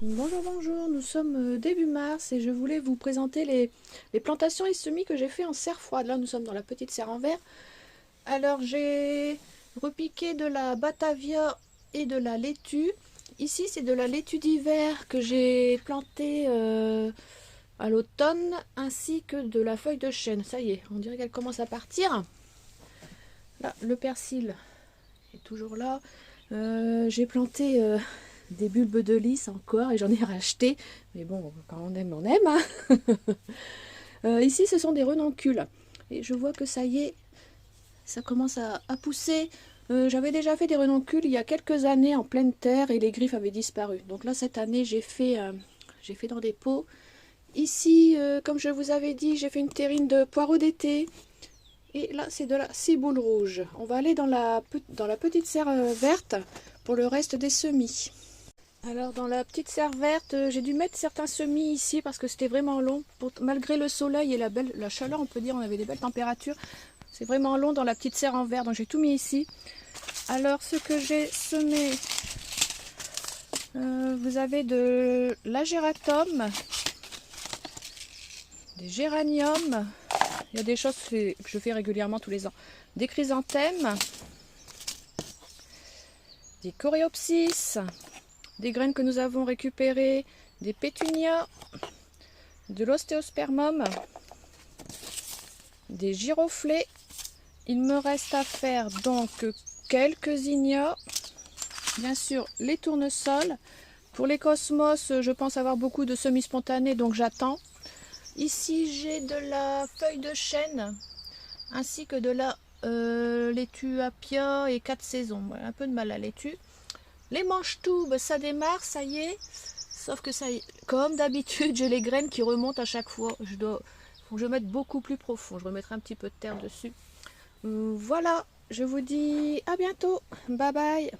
Bonjour, bonjour, nous sommes début mars et je voulais vous présenter les plantations et semis que j'ai fait en serre froide. Là, nous sommes dans la petite serre en verre. Alors, j'ai repiqué de la batavia et de la laitue. Ici, c'est de la laitue d'hiver que j'ai plantée à l'automne, ainsi que de la feuille de chêne. Ça y est, on dirait qu'elle commence à partir. Là, le persil est toujours là. J'ai planté des bulbes de lys encore et j'en ai racheté. Mais bon, quand on aime. Hein. Ici, ce sont des renoncules. Et je vois que ça y est, ça commence à pousser. J'avais déjà fait des renoncules il y a quelques années en pleine terre et les griffes avaient disparu. Donc là, cette année, j'ai fait dans des pots. Ici, comme je vous avais dit, j'ai fait une terrine de poireaux d'été. Et là, c'est de la ciboule rouge. On va aller dans la petite serre verte pour le reste des semis. Alors dans la petite serre verte, j'ai dû mettre certains semis ici parce que c'était vraiment long. Malgré le soleil et la chaleur, on peut dire, on avait des belles températures. C'est vraiment long dans la petite serre en verre, donc j'ai tout mis ici. Alors ce que j'ai semé, vous avez de l'agératum, des géraniums, il y a des choses que je fais régulièrement tous les ans, des chrysanthèmes, des coréopsis, des graines que nous avons récupérées, des pétunias, de l'ostéospermum, des giroflées. Il me reste à faire donc quelques ignas, bien sûr les tournesols. Pour les cosmos, je pense avoir beaucoup de semis spontanés, donc j'attends. Ici j'ai de la feuille de chêne ainsi que de la laitue apia et 4 saisons. Voilà, un peu de mal à laitue. Les manches-toubes, ça démarre, ça y est. Sauf que ça y est, comme d'habitude, j'ai les graines qui remontent à chaque fois. Faut que je mette beaucoup plus profond. Je remettrai un petit peu de terre dessus. Voilà, je vous dis à bientôt. Bye bye.